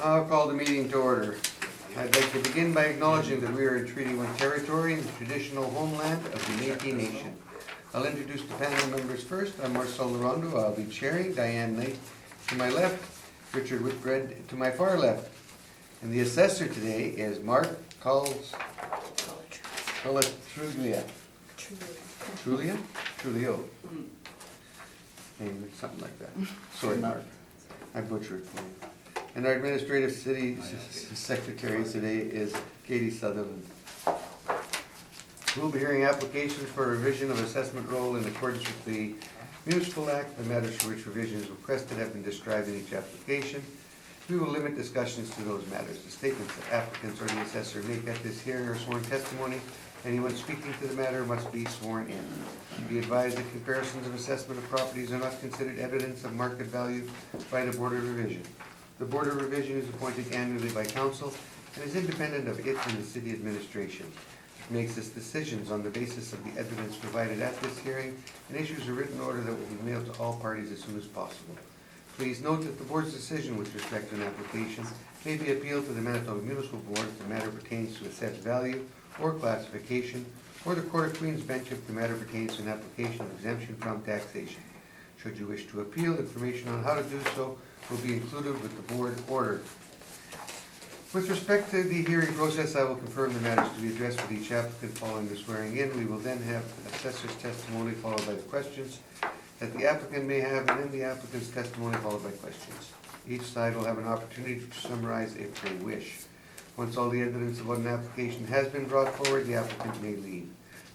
I'll call the meeting to order. I'd like to begin by acknowledging that we are in Treaty 1 territory and the traditional homeland of the Métis Nation. I'll introduce the panel members first. I'm Marcel Larondo. I'll be chairing. Diane Knight to my left, Richard Whitbread to my far left. And the assessor today is Mark Truglia. Trulio. Maybe something like that. Sorry, Mark. I butchered it for you. And our administrative city secretary today is Katie Sutherland. We'll be hearing applications for revision of assessment roll in accordance with the Municipal Act. The matters for which revision is requested have been described in each application. We will limit discussions to those matters. The statements that applicants or the assessor make at this hearing are sworn testimony. Anyone speaking to the matter must be sworn in. Be advised that comparisons of assessment of properties are not considered evidence of market value by the Board of Revision. The Board of Revision is appointed annually by Council and is independent of it and the City Administration. It makes its decisions on the basis of the evidence provided at this hearing and issues a written order that will be mailed to all parties as soon as possible. Please note that the Board's decision with respect to an application may be appealed to the Manitoba Municipal Board if the matter pertains to assessed value or classification, or the Court of Queen's Bench if the matter pertains to an application of exemption from taxation. Should you wish to appeal, information on how to do so will be included with the Board order. With respect to the hearing process, I will confirm the matters to be addressed with each applicant following the swearing in. We will then have assessor's testimony followed by the questions that the applicant may have, and then the applicant's testimony followed by questions. Each side will have an opportunity to summarize if they wish. Once all the evidence about an application has been brought forward, the applicant may leave.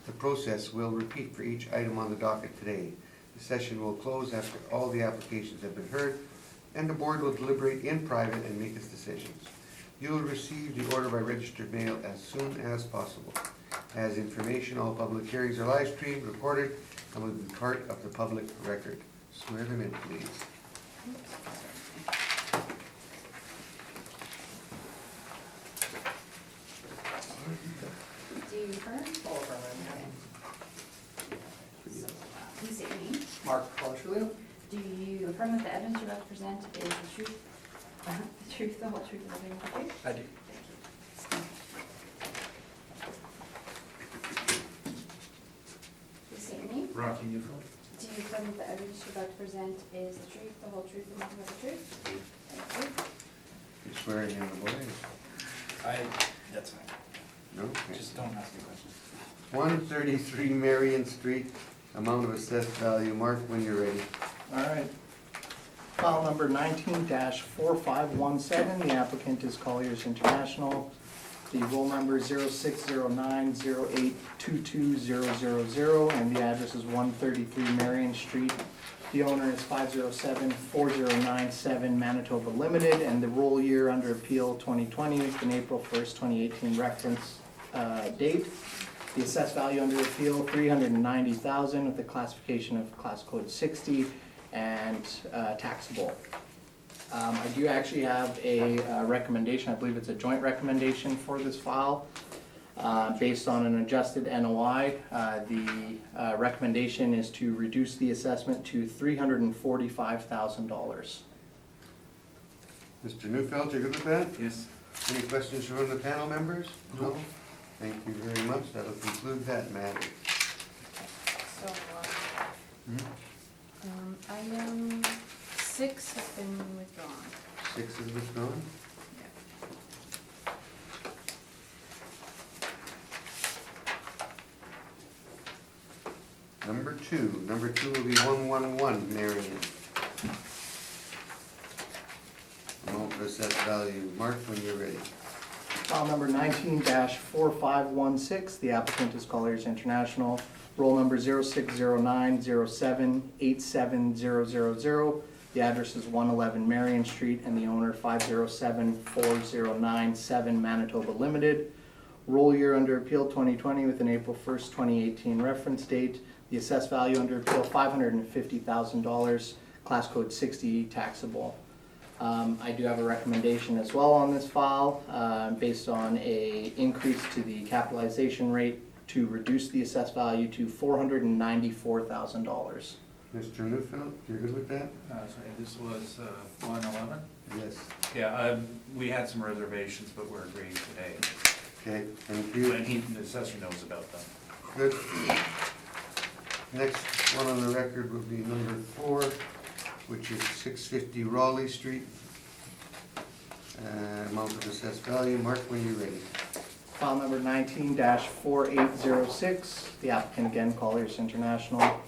The process will repeat for each item on the docket today. The session will close after all the applications have been heard, and the Board will deliberate in private and make its decisions. You will receive the order by registered mail as soon as possible. As information, all public hearings are live streamed, recorded, and will be part of the public record. Swear them in, please. Do you affirm? All affirmative. Please state your name. Mark Trulio. Do you affirm that the evidence you're about to present is the truth, the whole truth, and nothing but the truth? I do. Thank you. Please state your name. Rocky Newfield. Do you affirm that the evidence you're about to present is the truth, the whole truth, and nothing but the truth? Thank you. You're swearing in the boys? That's fine. No? Okay. Just don't ask me questions. 133 Marion Street, amount of assessed value. Mark, when you're ready. All right. File number 19-4517, the applicant is Colliers International. The roll number is 0609082200, and the address is 133 Marion Street. The owner is 507-4097 Manitoba Limited, and the roll year under appeal 2020 with an April 1st, 2018 reference date. The assessed value under appeal $390,000 with the classification of class code 60 and taxable. I do actually have a recommendation. I believe it's a joint recommendation for this file based on an adjusted NOI. The recommendation is to reduce the assessment to $345,000. Mr. Neufeld, you're good with that? Yes. Any questions from the panel members? No? Thank you very much. That'll conclude that matter. So, item 6 has been withdrawn. 6 is withdrawn. Number 2. Number 2 will be 111 Marion. Amount of assessed value. Mark, when you're ready. File number 19-4516, the applicant is Colliers International. Roll number 0609078700. The address is 111 Marion Street, and the owner 507-4097 Manitoba Limited. Roll year under appeal 2020 with an April 1st, 2018 reference date. The assessed value under appeal $550,000, class code 60 taxable. I do have a recommendation as well on this file based on a increase to the capitalization rate to reduce the assessed value to $494,000. Mr. Newfeld, you're good with that? Sorry, this was 111? Yes. Yeah, we had some reservations, but we're agreeing today. Okay, thank you. And the assessor knows about them. Good. Next one on the record will be number 4, which is 650 Raleigh Street. Amount of assessed value. Mark, when you're ready. File number 19-4806, the applicant again, Colliers International.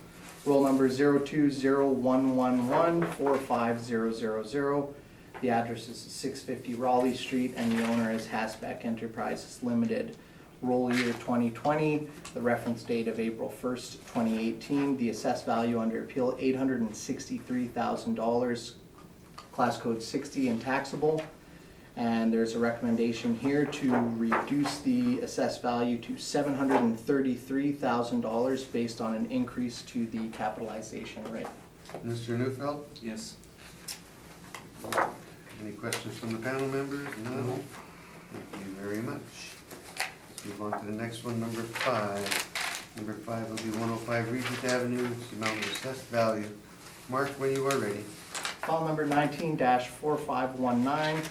Roll number 02011145000. The address is 650 Raleigh Street and the owner is Hasbeck Enterprises Limited. Roll year 2020, the reference date of April 1st, 2018. The assessed value under appeal, $863,000, class code 60 and taxable. And there's a recommendation here to reduce the assessed value to $733,000 based on an increase to the capitalization rate. Mr. Newfeld, Yes. any questions from the panel members? No? Thank you very much. Let's move on to the next one, number 5. Number 5 will be 105 Regent Avenue. It's the amount of assessed value. Mark, when you are ready. File number 19-4519,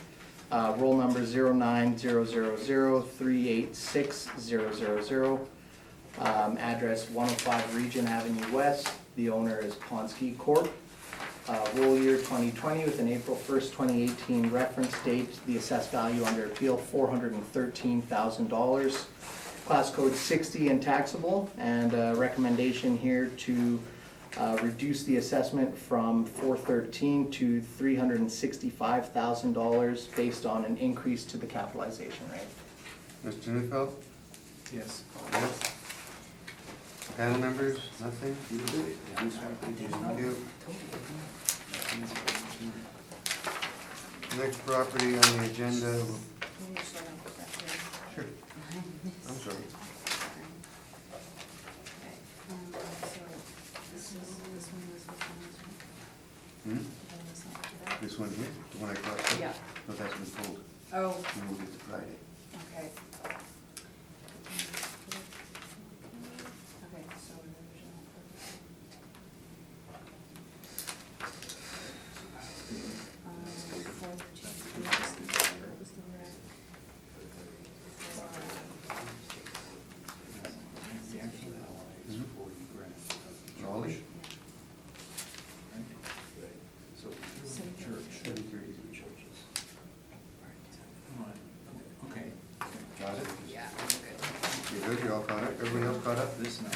roll number 09000386000. Address 105 Regent Avenue West. The owner is Ponsky Corp. Roll year 2020 with an April 1st, 2018 reference date. The assessed value under appeal, $413,000. Class code 60 and taxable, and a recommendation here to reduce the assessment from $413,000 to $365,000 based on an increase to the capitalization rate. Mr. Newfeld? Yes. Yes. Panel members, nothing? Thank you. Next property on the agenda, sure, I'm sorry. Hmm? This one here, the one I crossed out? Yeah. No, that's been pulled. Oh, We moved it to Friday. okay. Okay, so original purpose. Raleigh? So, church. 33. Okay. Got it? Yeah, You're good, you're all caught up? Everybody else caught up? This now.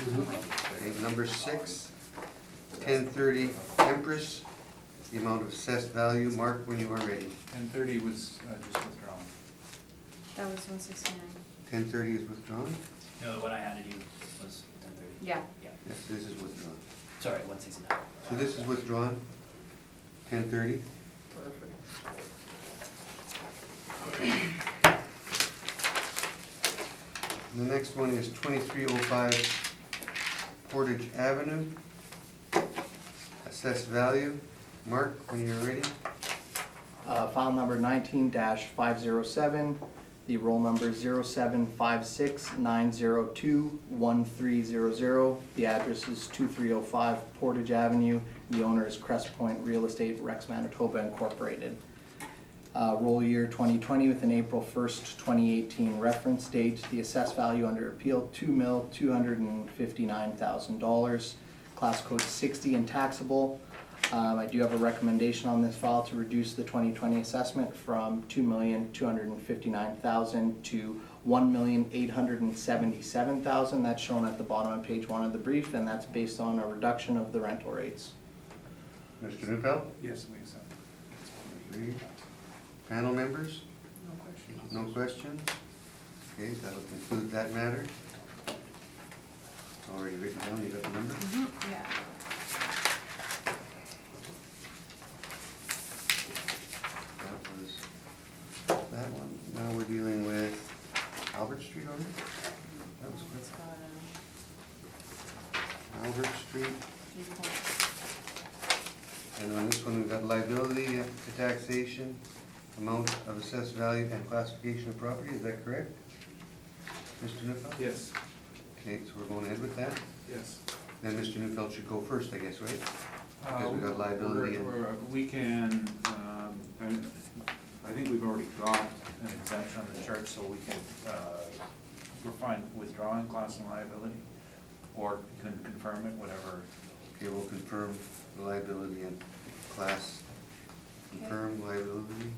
Okay, number 6, 1030 Empress, the amount of assessed value. Mark, when you are ready. 1030 was just withdrawn. that was 169. 1030 is withdrawn? No, what I handed you was 10:30. Yeah. Yeah, Yes, this is withdrawn. sorry, 169. So this is withdrawn, 1030. The next one is 2305 Portage Avenue. Assessed value. Mark, when you're ready. File number 19-507, the roll number 07569021300. The address is 2305 Portage Avenue. The owner is Crest Point Real Estate Rex Manitoba Incorporated. Roll year 2020 with an April 1st, 2018 reference date. The assessed value under appeal, $2,259,000. Class code 60 and taxable. I do have a recommendation on this file to reduce the 2020 assessment from $2,259,000 to $1,877,000. That's shown at the bottom of page 1 of the brief, and that's based on a reduction of the rental rates. Mr. Newfeld? Yes, we accept. Agreed. Panel members? No question. No questions? Okay, that'll conclude that matter. Already written down, you got the number? Yeah. That was that one. Now we're dealing with Albert Street already? That was It's quick. got Albert Street, 3 points. and on this one, we've got liability to taxation, amount of assessed value, and classification of property, is that correct? Mr. Newfeld? Yes. Okay, so we're going ahead with that. Yes. then Mr. Neufeld should go first, I guess, right? Because we got liability and- We can, I think we've already got an exemption on the church, so we can, we're fine withdrawing class and liability, or you can confirm it, whatever. Okay, we'll confirm the liability and class, confirm liability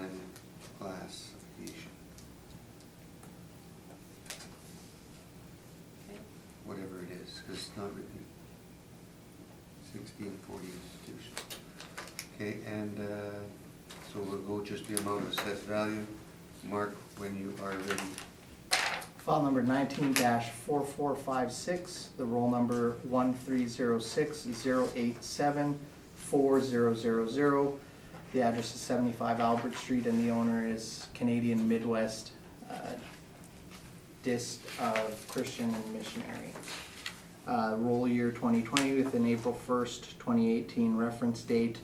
and classification. Okay. Whatever it is, because it's not written. 1640 institution. Okay, and so we'll go just the amount of assessed value. Mark, when you are ready. File number 19-4456, the roll number 13060874000. The address is 75 Albert Street and the owner is Canadian Midwest Dist of Christian and Missionary. Roll year 2020 with an April 1st, 2018 reference date.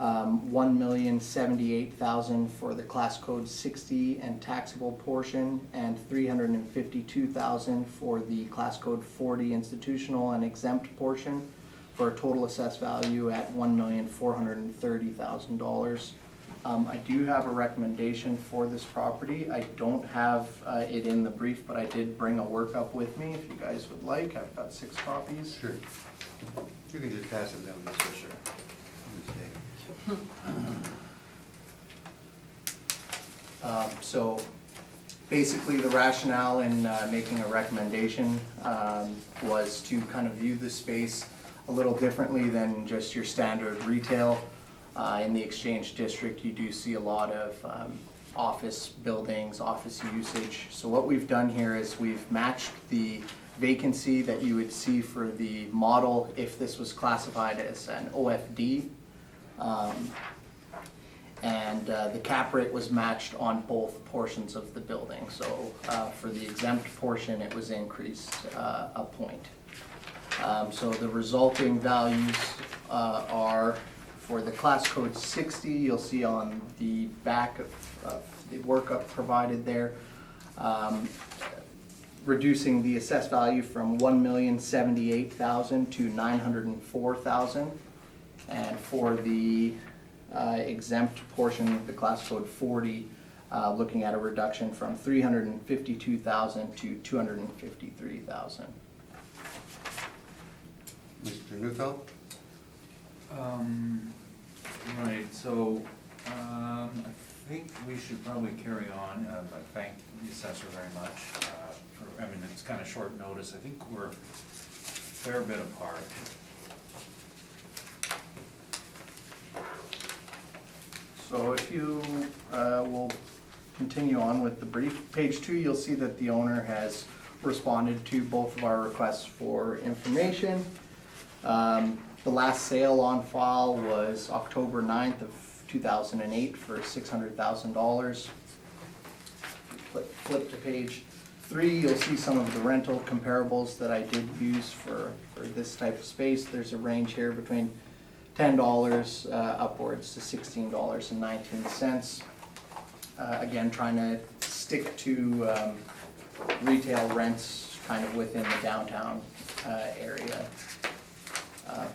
$1,078,000 for the class code 60 and taxable portion, and $352,000 for the class code 40 institutional and exempt portion, for a total assessed value at $1,430,000. I do have a recommendation for this property. I don't have it in the brief, but I did bring a workup with me if you guys would like. I've got 6 copies. Sure. You can just pass it down, that's for sure. So basically, the rationale in making a recommendation was to kind of view the space a little differently than just your standard retail. In the Exchange District, you do see a lot of office buildings, office usage. So what we've done here is we've matched the vacancy that you would see for the model if this was classified as an OFD. And the cap rate was matched on both portions of the building. So for the exempt portion, it was increased a point. So the resulting values are for the class code 60, you'll see on the back of the workup provided there, reducing the assessed value from $1,078,000 to $904,000. And for the exempt portion of the class code 40, looking at a reduction from $352,000 to $253,000. Mr. Neufeld? Right, so, I think we should probably carry on. I thank the assessor very much. It's kind of short notice. I think we're a fair bit apart. So if you will continue on with the brief, page 2, you'll see that the owner has responded to both of our requests for information. The last sale on file was October 9th of 2008 for $600,000. Flip to page 3, you'll see some of the rental comparables that I did use for this type of space. There's a range here between $10 upwards to $16.19. Again, trying to stick to retail rents kind of within the downtown area.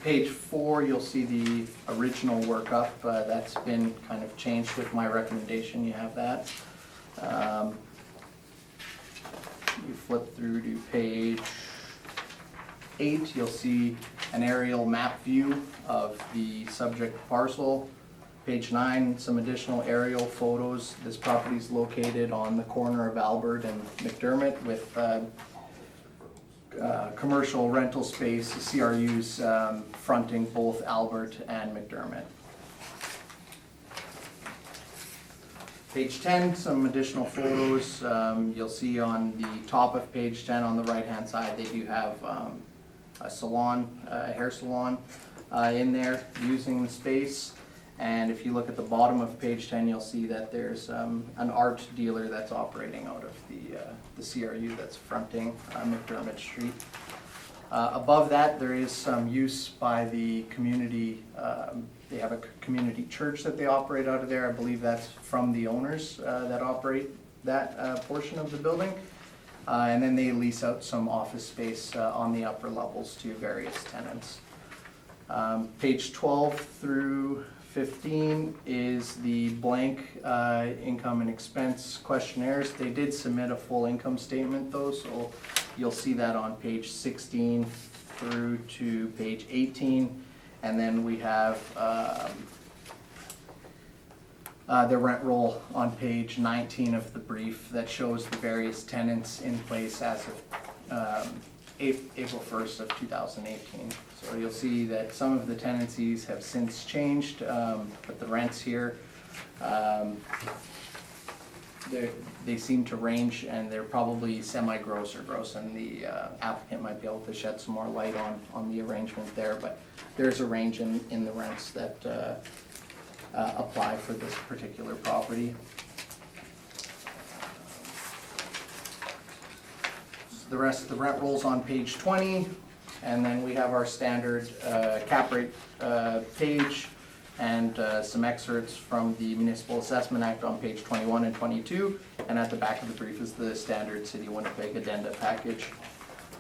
Page 4, you'll see the original workup. That's been kind of changed with my recommendation. You have that. You flip through to page 8, you'll see an aerial map view of the subject parcel. Page 9, some additional aerial photos. This property is located on the corner of Albert and McDermott with commercial rental space, CRUs fronting both Albert and McDermott. Page 10, some additional photos. You'll see on the top of page 10 on the right hand side, they do have a salon, a hair salon in there using the space. And if you look at the bottom of page 10, you'll see that there's an art dealer that's operating out of the CRU that's fronting McDermott Street. Above that, there is some use by the community. They have a community church that they operate out of there. I believe that's from the owners that operate that portion of the building. And then they lease out some office space on the upper levels to various tenants. Page 12 through 15 is the blank income and expense questionnaires. They did submit a full income statement though, so you'll see that on page 16 through to page 18. And then we have the rent roll on page 19 of the brief that shows the various tenants in place as of April 1st of 2018. So you'll see that some of the tenancies have since changed, but the rents here, they seem to range, and they're probably semi-gross or gross, and the applicant might be able to shed some more light on the arrangement there, but there's a range in the rents that apply for this particular property. The rest of the rent rolls on page 20, and then we have our standard cap rate page and some excerpts from the Municipal Assessment Act on page 21 and 22, and at the back of the brief is the standard City of Winnipeg addenda package.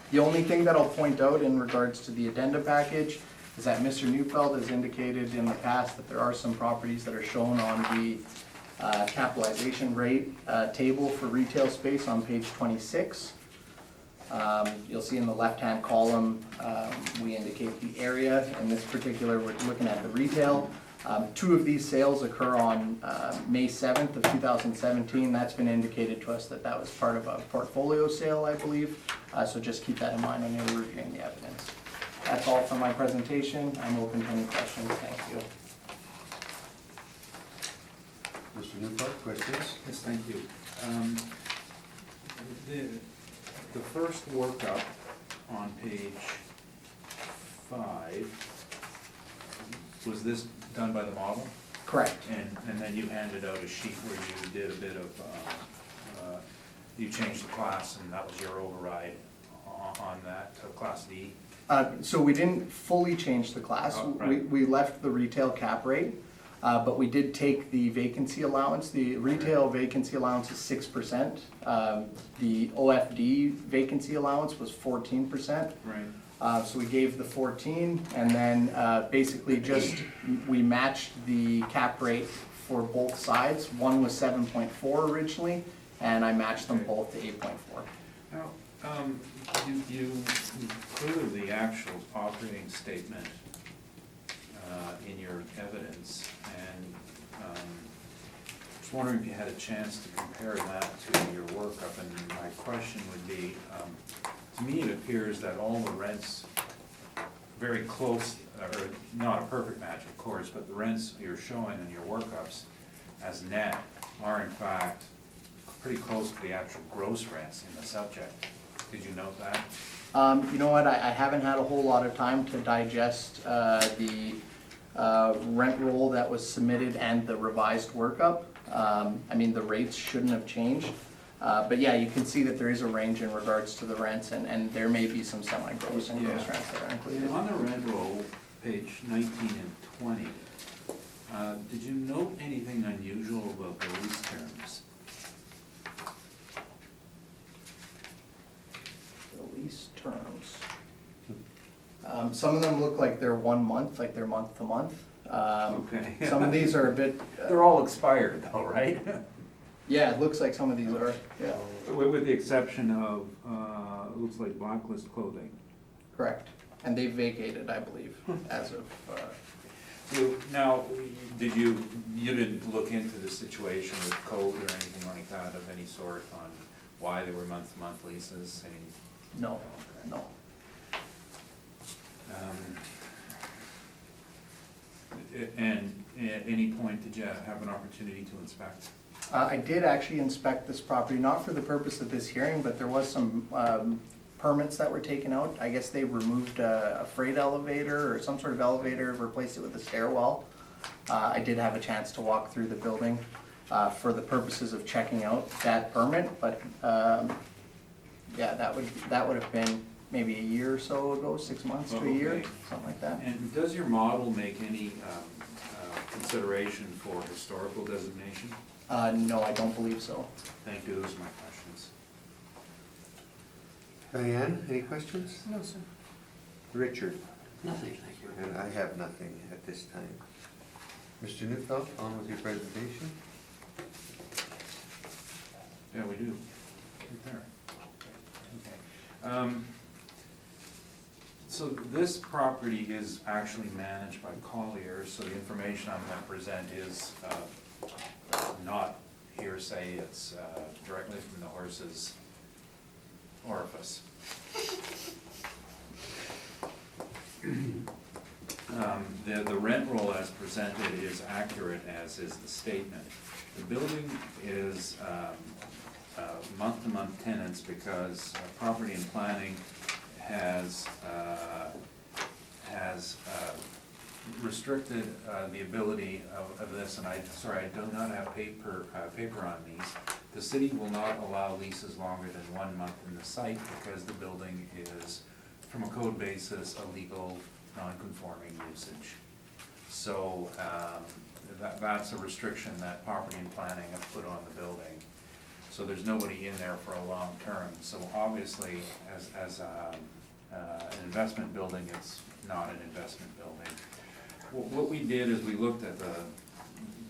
The only thing that I'll point out in regards to the addenda package is that Mr. Neufeld has indicated in the past that there are some properties that are shown on the capitalization rate table for retail space on page 26. You'll see in the left-hand column, we indicate the area. In this particular, we're looking at the retail. Two of these sales occur on May 7th of 2017. That's been indicated to us that that was part of a portfolio sale, I believe. So just keep that in mind when you're reviewing the evidence. That's all for my presentation. I'm open to any questions. Thank you. Mr. Newpark, questions? Yes, thank you. The first workup on page 5, was this done by the model? Correct. And then you handed out a sheet where you did a bit of, you changed the class and that was your override on that, Class D? So we didn't fully change the class. Oh, right. We left the retail cap rate, but we did take the vacancy allowance. The retail vacancy allowance is 6%. The OFD vacancy allowance was 14%. Right. So we gave the 14, and then basically just, we matched the cap rate for both sides. One was 7.4 originally, and I matched them both to 8.4. Now, you included the actual operating statement in your evidence, and just wondering if you had a chance to compare that to your workup. And my question would be, to me it appears that all the rents very close, or not a perfect match of course, but the rents you're showing in your workups as net are in fact pretty close to the actual gross rents in the subject. Did you note that? You know what, I haven't had a whole lot of time to digest the rent roll that was submitted and the revised workup. I mean, the rates shouldn't have changed. But yeah, you can see that there is a range in regards to the rents, and there may be some semi-gross and gross Yeah. rents that are included. On the rent roll, page 19 and 20, did you note anything unusual about the lease terms? The lease terms. Some of them look like they're 1 month, like they're month to month. Okay. Some of these are a bit, They're all expired though, right? yeah, it looks like some of these are, yeah, With the exception of, it looks like Blacklist Clothing. correct. And they vacated, I believe, as of, Now, you didn't look into the situation with code or anything like that of any sort on why they were month-to-month leases? no, no. And at any point, did you have an opportunity to inspect? I did actually inspect this property, not for the purpose of this hearing, but there was some permits that were taken out. I guess they removed a freight elevator or some sort of elevator, replaced it with a stairwell. I did have a chance to walk through the building for the purposes of checking out that permit, but yeah, that would have been maybe a year or so ago, 6 months to a year, Okay. something like that. And does your model make any consideration for historical designation? No, I don't believe so. Thank you, those are my questions. Diane, any questions? No, sir. Richard? Nothing, thank you. And I have nothing at this time. Mr. Newfeld, on with your presentation. Yeah, we do. Right there. Okay. So this property is actually managed by Colliers, so the information I'm gonna present is not hearsay, it's directly from the horse's orifice. The rent roll as presented is accurate, as is the statement. The building is month-to-month tenants because property and planning has restricted the ability of this, and I do not have paper on these. The city will not allow leases longer than 1 month in the site because the building is, from a code basis, a legal non-conforming usage. So that's a restriction that property and planning have put on the building. So there's nobody in there for a long term. So obviously, as an investment building, it's not an investment building. What we did is we looked at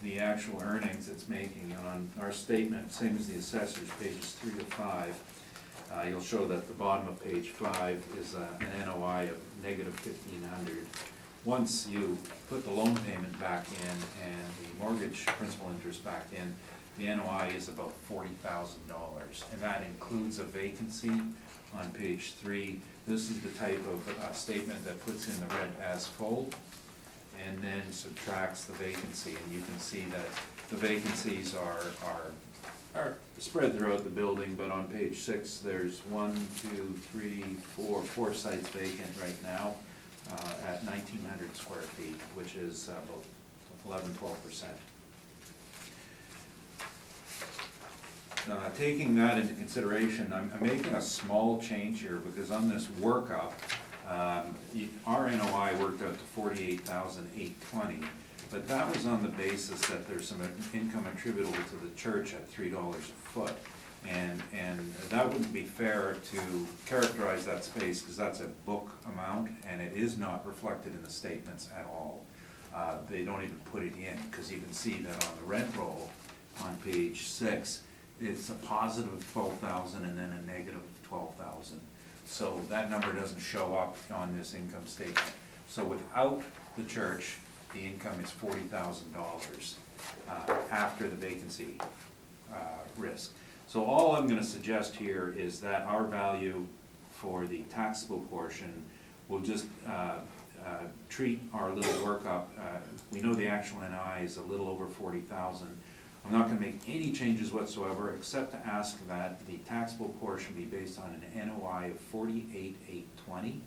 the actual earnings it's making on our statement, same as the assessors, pages 3 to 5. You'll show that the bottom of page 5 is an NOI of negative 1,500. Once you put the loan payment back in and the mortgage principal interest back in, the NOI is about $40,000, and that includes a vacancy on page 3. This is the type of statement that puts in the red asphalt and then subtracts the vacancy, and you can see that the vacancies are spread throughout the building, but on page 6, there's 4 sites vacant right now at 1,900 square feet, which is about 11–12%. Taking that into consideration, I'm making a small change here because on this workup, our NOI worked out to $48,820, but that was on the basis that there's some income attributable to the church at $3 a foot. And that wouldn't be fair to characterize that space because that's a book amount and it is not reflected in the statements at all. They don't even put it in because you can see that on the rent roll on page 6, it's a positive 12,000 and then a negative 12,000. So that number doesn't show up on this income statement. So without the church, the income is $40,000 after the vacancy risk. So all I'm gonna suggest here is that our value for the taxable portion will just treat our little workup. We know the actual NI is a little over 40,000. I'm not gonna make any changes whatsoever except to ask that the taxable portion be based on an NOI of $48,820,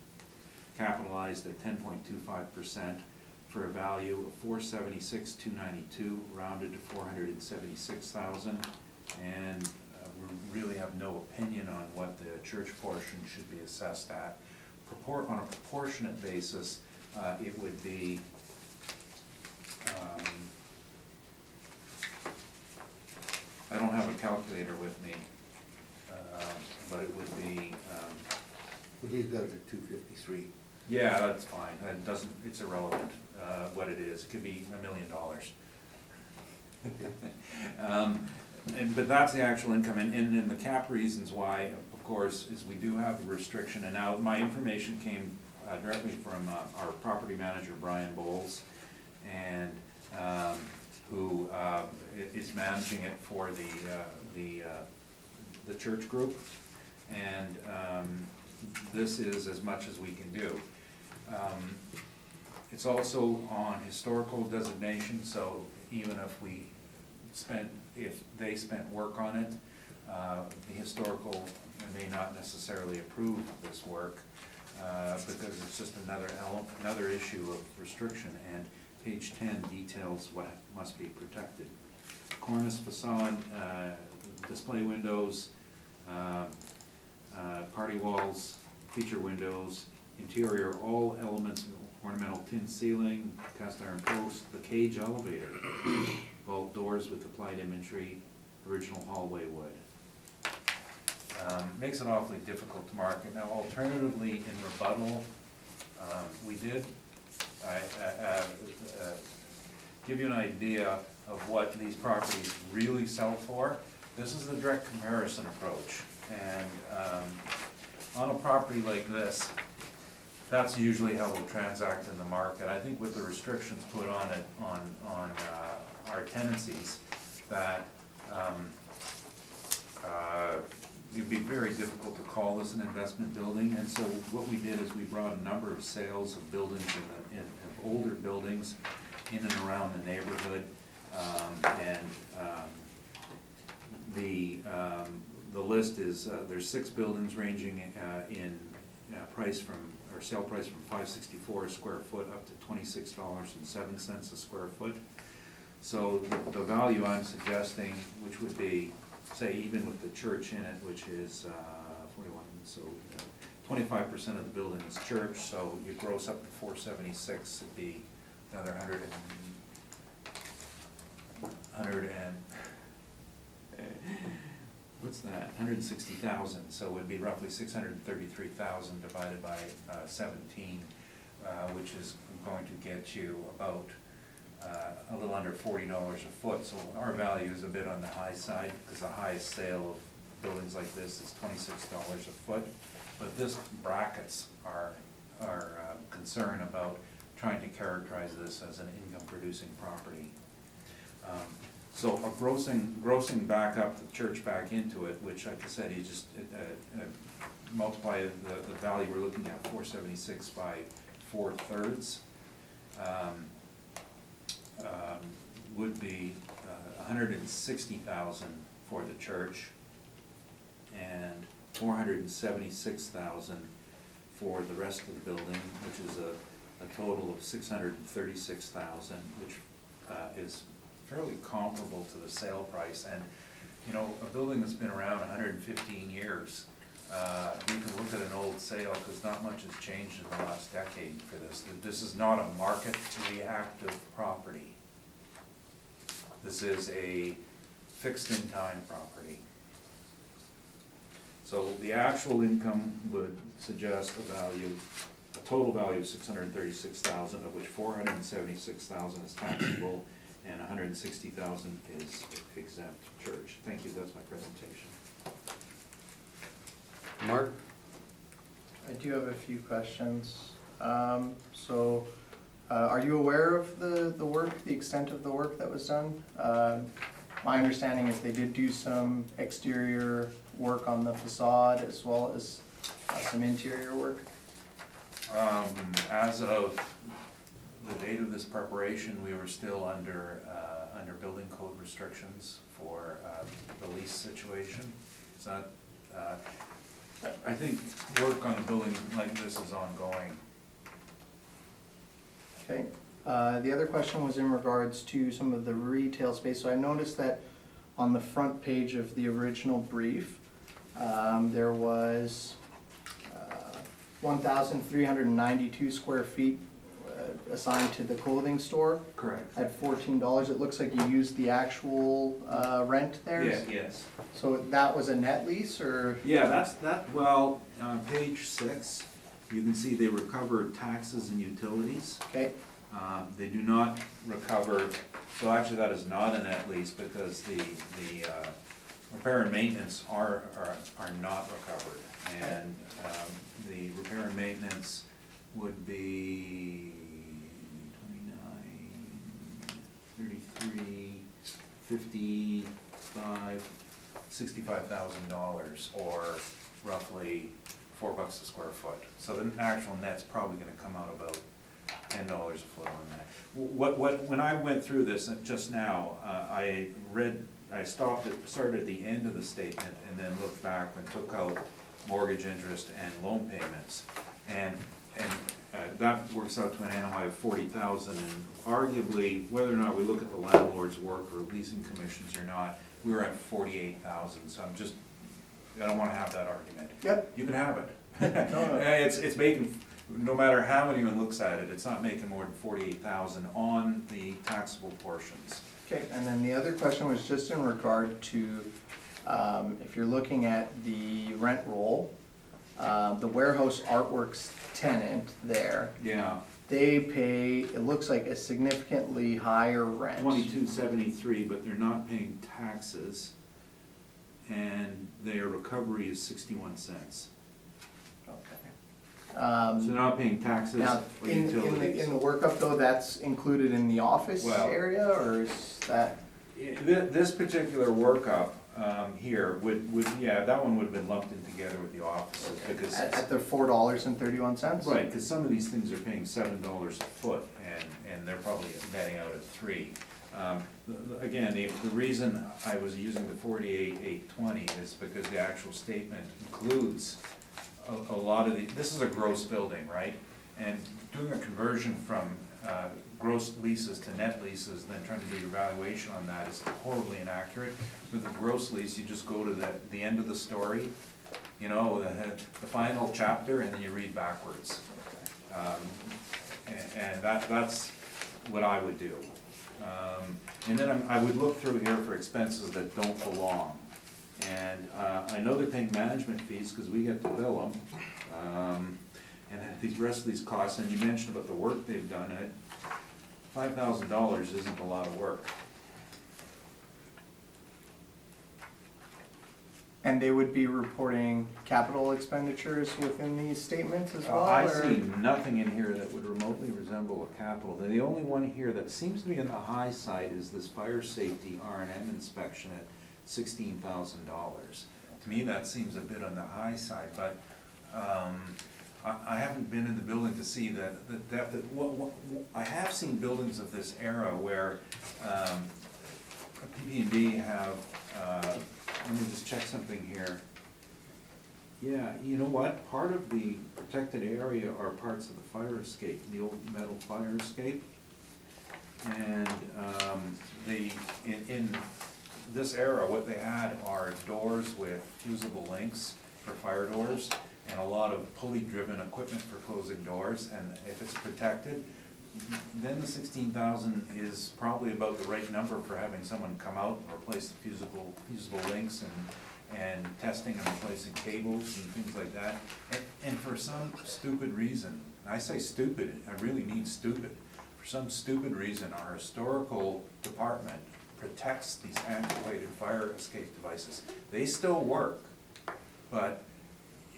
capitalized at 10.25% for a value of $476,292, rounded to $476,000, and we really have no opinion on what the church portion should be assessed at. On a proportionate basis, it would be I don't have a calculator with me, but it would be, He's got it at 253. yeah, that's fine, that doesn't, it's irrelevant, what it is, it could be $1 million. But that's the actual income, and the cap reasons why, of course, is we do have a restriction, and now my information came directly from our property manager, Brian Bowles, and who is managing it for the church group, and this is as much as we can do. It's also on historical designation, so even if they spent work on it, the historical may not necessarily approve this work because it's just another issue of restriction, and page 10 details what must be protected. Cornice facade, display windows, party walls, feature windows, interior, all elements of ornamental tin ceiling, cast iron post, the cage elevator, vault doors with applied imagery, original hallway wood. makes it awfully difficult to market. Now alternatively, in rebuttal, we did, give you an idea of what these properties really sell for. This is the direct comparison approach, and on a property like this, that's usually how we'll transact in the market. I think with the restrictions put on it, on our tenancies, that it'd be very difficult to call this an investment building, and so what we did is we brought a number of sales of buildings in older buildings in and around the neighborhood, the list is, there's 6 buildings ranging in price from, or sale price from $5.64 a square foot up to $26.07 a square foot. So the value I'm suggesting, which would be, say, even with the church in it, which is 41, so 25% of the building is church, so you gross up to 476, it'd be another 100 and what's that? 160,000. So it would be roughly 633,000 divided by 17, which is going to get you about a little under $40 a foot. So our value is a bit on the high side because the highest sale of buildings like this is $26 a foot. But this brackets our concern about trying to characterize this as an income-producing property. So a grossing back up the church back into it, which like I said, you just multiply the value we're looking at, 476 by 4/3, would be 160,000 for the church and 476,000 for the rest of the building, which is a total of 636,000, which is fairly comparable to the sale price. And you know, a building that's been around 115 years, you can look at an old sale because not much has changed in the last decade for this. This is not a market reactive property. This is a fixed in time property. So the actual income would suggest a total value of 636,000, of which 476,000 is taxable and 160,000 is exempt church. Thank you, that's my presentation. Mark? I do have a few questions. Are you aware of the work, the extent of the work that was done? My understanding is they did do some exterior work on the facade as well as some interior work. As of the date of this preparation, we were still under building code restrictions for the lease situation. So I think work on a building like this is ongoing. Okay. The other question was in regards to some of the retail space. So I noticed that on the front page of the original brief, there was 1,392 square feet assigned to the clothing store Correct. at $14. It looks like you used the actual rent there? Yeah, yes. So that was a net lease, or? Yeah, well, on page 6, you can see they recover taxes and utilities. Okay, They do not recover, so actually that is not a net lease because the repair and maintenance are not recovered. And the repair and maintenance would be 29, 33, 55, $65,000, or roughly $4 a square foot. So the actual net's probably gonna come out about $10 a foot on that. When I went through this just now, I started at the end of the statement and then looked back and took out mortgage interest and loan payments. And that works out to an NOI of 40,000, and arguably, whether or not we look at the landlord's work or leasing commissions or not, we were at 48,000, so I don't wanna have that argument. Yep. You can have it. No. It's making, no matter how anyone looks at it, it's not making more than 48,000 on the taxable portions. Okay, and then the other question was just in regard to If you're looking at the rent roll, the warehouse artworks tenant there, Yeah, they pay, it looks like a significantly higher rent. 2273, but they're not paying taxes, and their recovery is 61 cents. Okay. So they're not paying taxes Now, or in utilities. the workup though, that's included in the office Well- area, or is that? This particular workup here yeah, that one would have been lumped in together with the offices, because, At the $4.31? right, because some of these things are paying $7 a foot, and they're probably netting out at 3. Again, the reason I was using the 48,820 is because the actual statement includes a lot of this is a gross building, right? And doing a conversion from gross leases to net leases, then trying to do your valuation on that is horribly inaccurate. With a gross lease, you just go to the end of the story, you know, the final chapter, and then you read backwards. And that's what I would do. And then I would look through here for expenses that don't belong. And I know they're paying management fees, because we get to bill them. And the rest of these costs, and you mentioned about the work they've done, and $5,000 isn't a lot of work. And they would be reporting capital expenditures within these statements as well? I or- see nothing in here that would remotely resemble a capital. The only one here that seems to be on the high side is this fire safety R&M inspection at $16,000. To me, that seems a bit on the high side, but I haven't been in the building to see the depth. I have seen buildings of this era where PP&D have, let me just check something here. Yeah, you know what? Part of the protected area are parts of the fire escape, the old metal fire escape. And in this era, what they had are doors with fusible links for fire doors, and a lot of pulley-driven equipment for closing doors, and if it's protected, then the 16,000 is probably about the right number for having someone come out and replace the fusible links and testing and replacing cables and things like that. And for some stupid reason, and I say stupid, I really mean stupid, for some stupid reason, our historical department protects these antiquated fire escape devices. They still work, but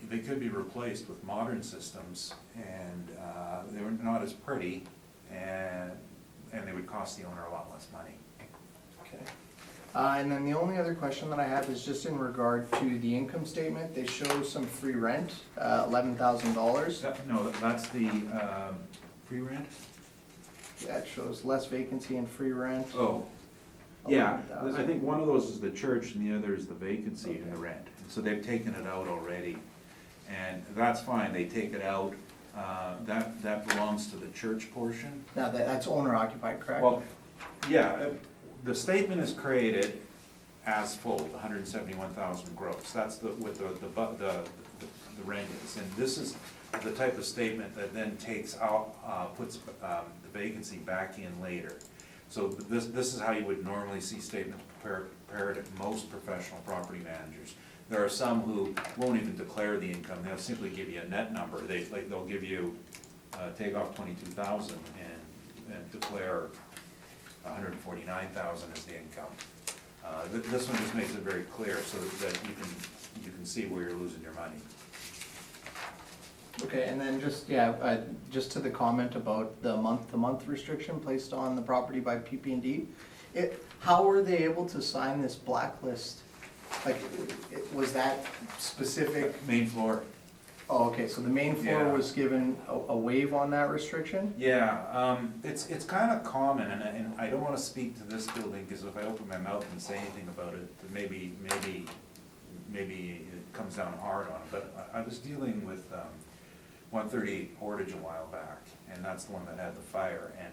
they could be replaced with modern systems, and they're not as pretty, and they would cost the owner a lot less money. Okay. And then the only other question that I have is just in regard to the income statement. They show some free rent, $11,000. No, that's the free rent? Yeah, it shows less vacancy and free rent. Oh, yeah, I 11,000. think one of those is the church and the other is the vacancy and the rent. So they've taken it out already, and that's fine, they take it out. That belongs to the church portion. Now, that's owner occupied, correct? Well, yeah, the statement is created as full, 171,000 gross. That's what the rent is. And this is the type of statement that then takes out, puts the vacancy back in later. So this is how you would normally see statements prepared at most professional property managers. There are some who won't even declare the income, they'll simply give you a net number. They'll give you, take off 22,000 and declare 149,000 as the income. This one just makes it very clear so that you can see where you're losing your money. Okay, and then just, just to the comment about the month-to-month restriction placed on the property by PP&D, how were they able to sign this blacklist? Like, was that specific? Main floor. Oh, okay, so the main floor Yeah. was given a waive on that restriction? Yeah, it's kind of common, and I don't want to speak to this building, because if I open my mouth and say anything about it, maybe it comes down hard on it. But I was dealing with 138 Portage a while back, and that's the one that had the fire. And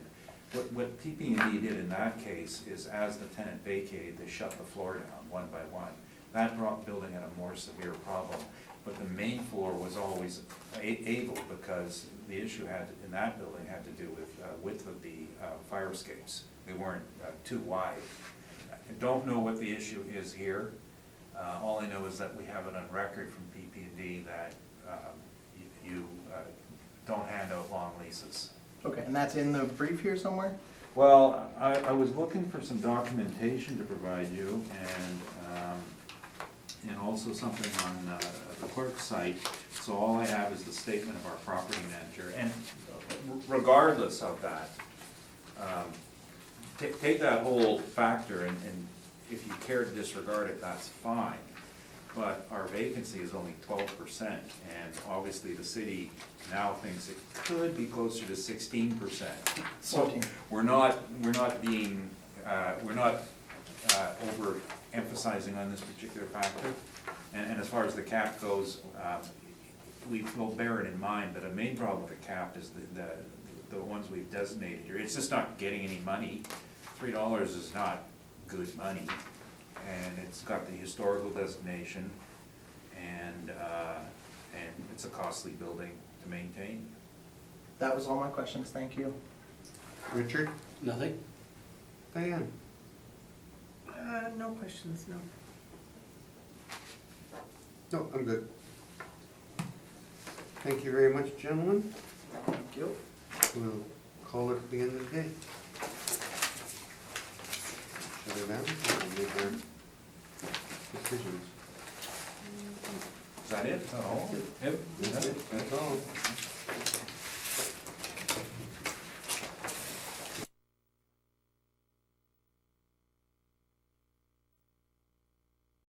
what PP&D did in that case is, as the tenant vacated, they shut the floor down one by one. That building had a more severe problem. But the main floor was always able, because the issue in that building had to do with width of the fire escapes. They weren't too wide. I don't know what the issue is here. All I know is that we have it on record from PP&D that you don't hand out long leases. Okay, and that's in the brief here somewhere? Well, I was looking for some documentation to provide you, and also something on the clerk's site. So all I have is the statement of our property manager, and regardless of that, take that whole factor, and if you care to disregard it, that's fine. But our vacancy is only 12%, and obviously the city now thinks it could be closer to 16%. So 14. we're not being, we're not overemphasizing on this particular factor. And as far as the cap goes, we'll bear it in mind, but a main problem with the cap is the ones we've designated here. It's just not getting any money. $3 is not good money. And it's got the historical designation, and it's a costly building to maintain. That was all my questions, thank you. Richard? Nothing? Diane? No questions, no. No, I'm good. Thank you very much, gentlemen. Thank you. We'll call it at the end of the day. Shut it down, and make our decisions. Is that it? Oh, yep. That's it, that's all.